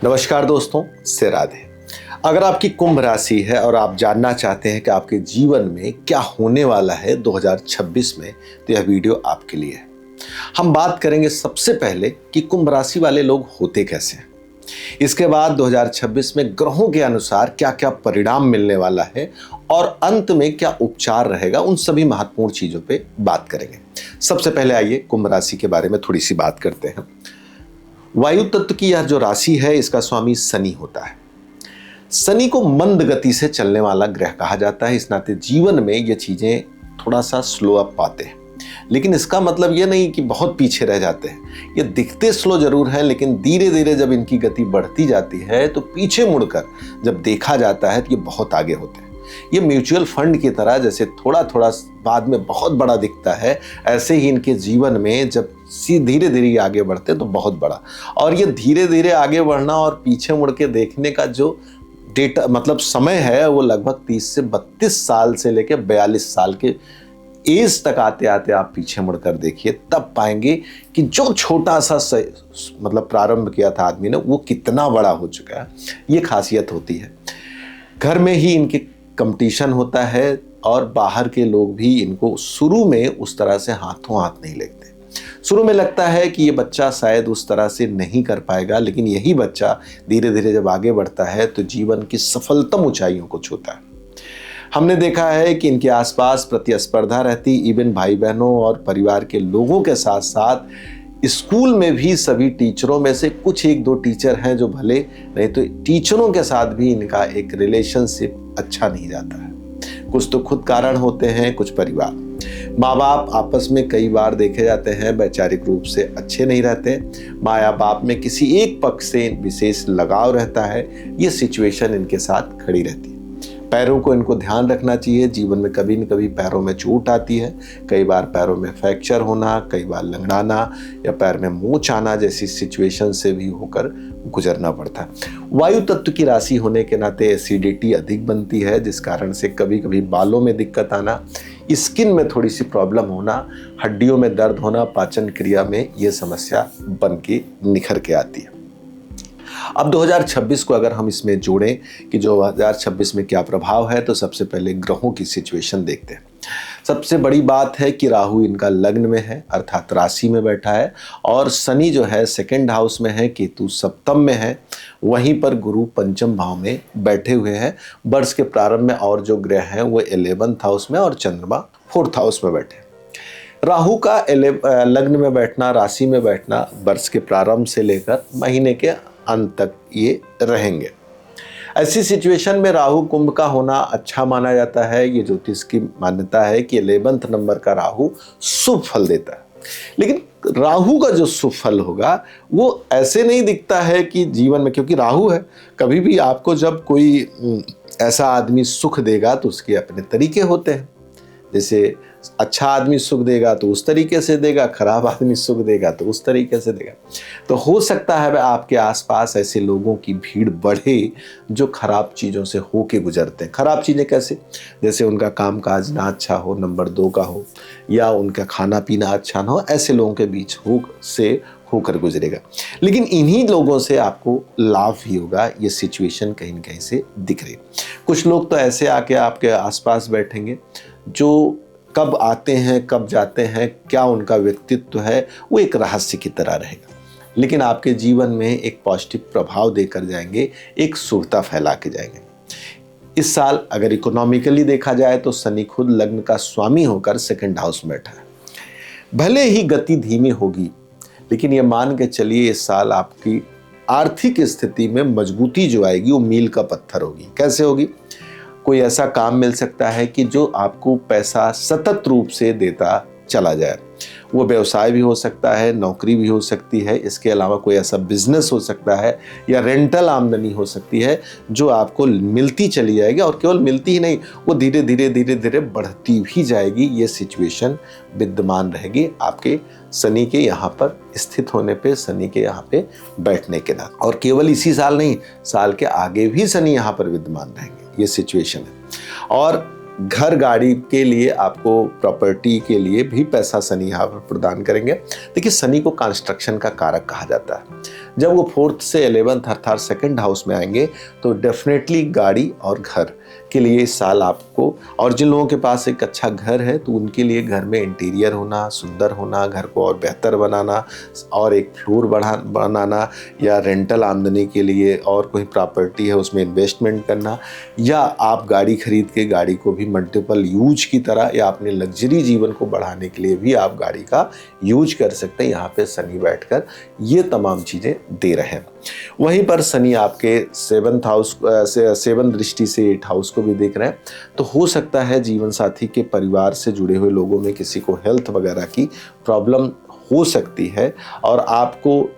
नमस्कार दोस्तों, से राधे। अगर आपकी कुंभ राशि है और आप जानना चाहते हैं कि आपके जीवन में क्या होने वाला है 2026 में, तो यह वीडियो आपके लिए है। हम बात करेंगे सबसे पहले कि कुंभ राशि वाले लोग होते कैसे हैं। इसके बाद 2026 में ग्रहों के अनुसार क्या क्या परिणाम मिलने वाला है और अंत में क्या उपचार रहेगा, उन सभी महत्वपूर्ण चीजों पे बात करेंगे। सबसे पहले आइए कुंभ राशि के बारे में थोड़ी सी बात करते हैं। वायु तत्व की यह जो राशि है, इसका स्वामी शनि होता है। शनि को मंद गति से चलने वाला ग्रह कहा जाता है। इस नाते जीवन में ये चीजें थोड़ा सा स्लो अप पाते हैं, लेकिन इसका मतलब ये नहीं कि बहुत पीछे रह जाते हैं। ये दिखते स्लो जरूर है, लेकिन धीरे धीरे जब इनकी गति बढ़ती जाती है तो पीछे मुड़कर जब देखा जाता है तो ये बहुत आगे होते हैं। ये म्यूचुअल फंड की तरह, जैसे थोड़ा थोड़ा बाद में बहुत बड़ा दिखता है, ऐसे ही इनके जीवन में जब धीरे धीरे आगे बढ़ते हैं तो बहुत बड़ा। और ये धीरे धीरे आगे बढ़ना और पीछे मुड़ के देखने का जो डेटा मतलब समय है, वो लगभग 30 से 32 साल से लेकर 42 साल के एज तक आते आते आप पीछे मुड़कर देखिए, तब पाएंगे कि जो छोटा सा मतलब प्रारंभ किया था आदमी ने, वो कितना बड़ा हो चुका है। ये खासियत होती है। घर में ही इनके कंपटीशन होता है और बाहर के लोग भी इनको शुरू में उस तरह से हाथों हाथ नहीं लेते। शुरू में लगता है कि ये बच्चा शायद उस तरह से नहीं कर पाएगा, लेकिन यही बच्चा धीरे धीरे जब आगे बढ़ता है तो जीवन की सफलतम ऊंचाइयों को छूता है। हमने देखा है कि इनके आसपास प्रतिस्पर्धा रहती, इवन भाई बहनों और परिवार के लोगों के साथ साथ स्कूल में भी सभी टीचरों में से कुछ एक दो टीचर हैं जो भले नहीं तो टीचरों के साथ भी इनका एक रिलेशनशिप अच्छा नहीं जाता है। कुछ तो खुद कारण होते हैं, कुछ परिवार। माँ बाप आपस में कई बार देखे जाते हैं वैचारिक रूप से अच्छे नहीं रहते। माँ या बाप में किसी एक पक्ष से विशेष लगाव रहता है। ये सिचुएशन इनके साथ खड़ी रहती है। पैरों को इनको ध्यान रखना चाहिए। जीवन में कभी न कभी पैरों में चोट आती है। कई बार पैरों में फ्रैक्चर होना, कई बार लंगड़ाना या पैर में मोच आना जैसी सिचुएशन से भी होकर गुजरना पड़ता है। वायु तत्व की राशि होने के नाते एसिडिटी अधिक बनती है, जिस कारण से कभी कभी बालों में दिक्कत आना, स्किन में थोड़ी सी प्रॉब्लम होना, हड्डियों में दर्द होना, पाचन क्रिया में ये समस्या बन के निखर के आती है। अब 2026 को अगर हम इसमें जोड़ें कि जो 2026 में क्या प्रभाव है, तो सबसे पहले ग्रहों की सिचुएशन देखते हैं। सबसे बड़ी बात है कि राहु इनका लग्न में है, अर्थात राशि में बैठा है, और शनि जो है सेकंड हाउस में है, केतु सप्तम में है, वहीं पर गुरु पंचम भाव में बैठे हुए हैं। वर्ष के प्रारंभ में और जो ग्रह हैं वो 11th हाउस में और चंद्रमा 4th हाउस में बैठे। राहु का लग्न में बैठना, राशि में बैठना वर्ष के प्रारंभ से लेकर महीने के अंत तक ये रहेंगे। ऐसी सिचुएशन में राहु कुंभ का होना अच्छा माना जाता है। ये ज्योतिष की मान्यता है कि 11th नंबर का राहु शुभ फल देता है। लेकिन राहु का जो शुभ फल होगा वो ऐसे नहीं दिखता है कि जीवन में, क्योंकि राहु है, कभी भी आपको जब कोई ऐसा आदमी सुख देगा तो उसके अपने तरीके होते हैं। जैसे अच्छा आदमी सुख देगा तो उस तरीके से देगा, खराब आदमी सुख देगा तो उस तरीके से देगा। तो हो सकता है आपके आसपास ऐसे लोगों की भीड़ बढ़े जो खराब चीज़ों से होके गुजरते हैं। खराब चीज़ें कैसे? जैसे उनका काम काज ना अच्छा हो, नंबर 2 का हो, या उनका खाना पीना अच्छा ना हो, ऐसे लोगों के बीच होकर गुजरेगा। लेकिन इन्हीं लोगों से आपको लाभ ही होगा। ये सिचुएशन कहीं न कहीं से दिख रही। कुछ लोग तो ऐसे आके आपके आसपास बैठेंगे जो कब आते हैं कब जाते हैं, क्या उनका व्यक्तित्व है, वो एक रहस्य की तरह रहेगा, लेकिन आपके जीवन में एक पॉजिटिव प्रभाव देकर जाएंगे, एक शुभता फैला के जाएंगे। इस साल अगर इकोनॉमिकली देखा जाए तो शनि खुद लग्न का स्वामी होकर सेकंड हाउस में बैठा है। भले ही गति धीमी होगी, लेकिन ये मान के चलिए इस साल आपकी आर्थिक स्थिति में मजबूती जो आएगी वो मील का पत्थर होगी। कैसे होगी? कोई ऐसा काम मिल सकता है कि जो आपको पैसा सतत रूप से देता चला जाए। वो व्यवसाय भी हो सकता है, नौकरी भी हो सकती है, इसके अलावा कोई ऐसा बिजनेस हो सकता है या रेंटल आमदनी हो सकती है जो आपको मिलती चली जाएगी, और केवल मिलती ही नहीं, वो धीरे धीरे बढ़ती भी जाएगी। ये सिचुएशन विद्यमान रहेगी आपके शनि के यहाँ पर स्थित होने पे, शनि के यहाँ पे बैठने के नाते। और केवल इसी साल नहीं, साल के आगे भी शनि यहाँ पर विद्यमान रहेंगे। ये सिचुएशन है। और घर गाड़ी के लिए, आपको प्रॉपर्टी के लिए भी पैसा शनि यहाँ पर प्रदान करेंगे। देखिए, शनि को कंस्ट्रक्शन का कारक कहा जाता है। जब वो 4th से 11th अर्थात सेकंड हाउस में आएंगे तो डेफिनेटली गाड़ी और घर के लिए इस साल आपको, और जिन लोगों के पास एक अच्छा घर है तो उनके लिए घर में इंटीरियर होना, सुंदर होना, घर को और बेहतर बनाना और एक फ्लोर बनाना, या रेंटल आमदनी के लिए और कोई प्रॉपर्टी है उसमें इन्वेस्टमेंट करना, या आप गाड़ी खरीद के गाड़ी को भी मल्टीपल यूज की तरह या अपने लग्जरी जीवन को बढ़ाने के लिए भी आप गाड़ी का यूज कर सकते हैं। यहाँ पे शनि बैठकर ये तमाम चीज़ें दे रहे हैं। वहीं पर शनि आपके 7th हाउस से 7 दृष्टि से 8 हाउस को भी देख रहे हैं, तो हो सकता है जीवन साथी के परिवार से जुड़े हुए लोगों में किसी को हेल्थ वगैरह की प्रॉब्लम हो सकती है और आपको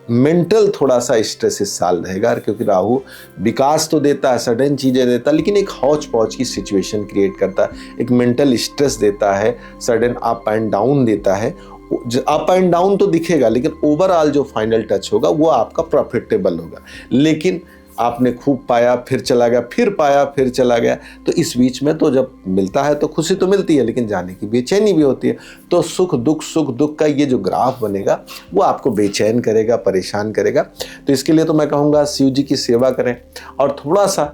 मेंटल थोड़ा सा स्ट्रेस इस साल रहेगा, क्योंकि राहु विकास तो देता है, सडन चीज़ें देता है, लेकिन एक हौच पौच की सिचुएशन क्रिएट करता है, एक मेंटल स्ट्रेस देता है, सडन अप एंड डाउन देता है। अप एंड डाउन तो दिखेगा, लेकिन ओवरऑल जो फाइनल टच होगा वो आपका प्रॉफिटेबल होगा। लेकिन आपने खूब पाया फिर चला गया, फिर पाया फिर चला गया, तो इस बीच में तो जब मिलता है तो खुशी तो मिलती है, लेकिन जाने की बेचैनी भी होती है। तो सुख दुख का ये जो ग्राफ बनेगा वो आपको बेचैन करेगा, परेशान करेगा। तो इसके लिए तो मैं कहूँगा शिव जी की सेवा करें और थोड़ा सा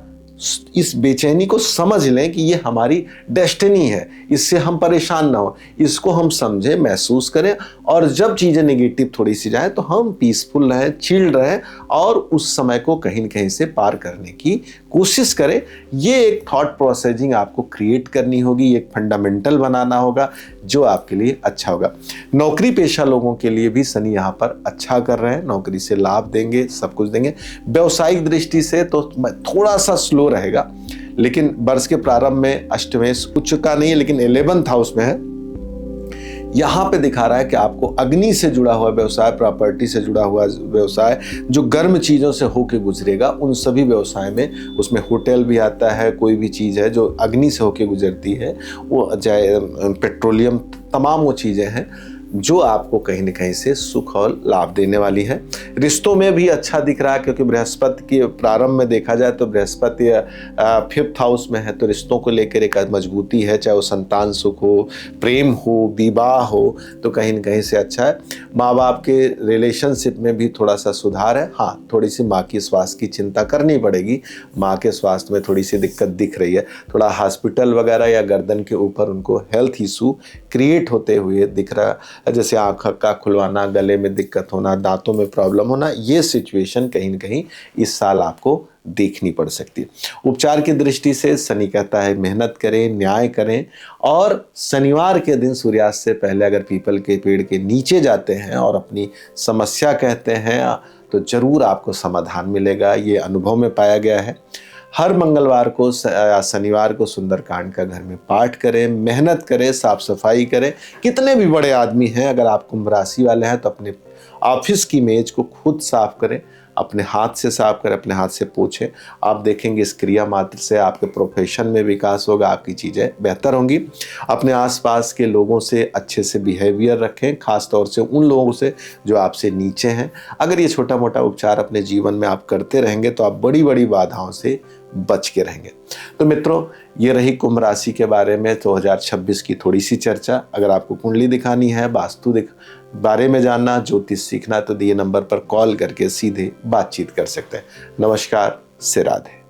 इस बेचैनी को समझ लें कि ये हमारी डेस्टिनी है, इससे हम परेशान ना हो, इसको हम समझें, महसूस करें, और जब चीज़ें नेगेटिव थोड़ी सी जाए तो हम पीसफुल रहें, चिल्ड रहें और उस समय को कहीं न कहीं से पार करने की कोशिश करें। ये एक थॉट प्रोसेसिंग आपको क्रिएट करनी होगी, एक फंडामेंटल बनाना होगा जो आपके लिए अच्छा होगा। नौकरी पेशा लोगों के लिए भी शनि यहाँ पर अच्छा कर रहे हैं, नौकरी से लाभ देंगे, सब कुछ देंगे। व्यावसायिक दृष्टि से तो थोड़ा सा स्लो रहेगा, लेकिन वर्ष के प्रारंभ में अष्टमेश उच्च का नहीं है, लेकिन 11th हाउस में है। यहाँ पे दिखा रहा है कि आपको अग्नि से जुड़ा हुआ व्यवसाय, प्रॉपर्टी से जुड़ा हुआ व्यवसाय, जो गर्म चीज़ों से होके गुजरेगा, उन सभी व्यवसाय में, उसमें होटल भी आता है, कोई भी चीज़ है जो अग्नि से होके गुजरती है, वो चाहे पेट्रोलियम, तमाम वो चीज़ें हैं जो आपको कहीं न कहीं से सुख और लाभ देने वाली है। रिश्तों में भी अच्छा दिख रहा है, क्योंकि बृहस्पति के प्रारंभ में देखा जाए तो बृहस्पति 5th हाउस में है, तो रिश्तों को लेकर एक मजबूती है, चाहे वो संतान सुख हो, प्रेम हो, विवाह हो, तो कहीं न कहीं से अच्छा है। माँ बाप के रिलेशनशिप में भी थोड़ा सा सुधार है। हाँ, थोड़ी सी माँ की स्वास्थ्य की चिंता करनी पड़ेगी, माँ के स्वास्थ्य में थोड़ी सी दिक्कत दिख रही है, थोड़ा हॉस्पिटल वगैरह या गर्दन के ऊपर उनको हेल्थ इशू क्रिएट होते हुए दिख रहा है, जैसे आँख का खुलवाना, गले में दिक्कत होना, दांतों में प्रॉब्लम होना, ये सिचुएशन कहीं न कहीं इस साल आपको देखनी पड़ सकती है। उपचार की दृष्टि से शनि कहता है मेहनत करें, न्याय करें, और शनिवार के दिन सूर्यास्त से पहले अगर पीपल के पेड़ के नीचे जाते हैं और अपनी समस्या कहते हैं तो जरूर आपको समाधान मिलेगा। ये अनुभव में पाया गया है। हर मंगलवार को या शनिवार को सुंदरकांड का घर में पाठ करें, मेहनत करें, साफ सफाई करें। कितने भी बड़े आदमी हैं, अगर आप कुंभ राशि वाले हैं तो अपने ऑफिस की मेज को खुद साफ करें, अपने हाथ से साफ करें, अपने हाथ से पोछें। आप देखेंगे इस क्रिया मात्र से आपके प्रोफेशन में विकास होगा, आपकी चीज़ें बेहतर होंगी। अपने आसपास के लोगों से अच्छे से बिहेवियर रखें, खास तौर से उन लोगों से जो आपसे नीचे हैं। अगर ये छोटा मोटा उपचार अपने जीवन में आप करते रहेंगे तो आप बड़ी बड़ी बाधाओं से बच के रहेंगे। तो मित्रों, ये रही कुंभ राशि के बारे में 2026 की थोड़ी सी चर्चा। अगर आपको कुंडली दिखानी है, वास्तु बारे में जानना, ज्योतिष सीखना, तो दिए नंबर पर कॉल करके सीधे बातचीत कर सकते हैं। नमस्कार, से राधे।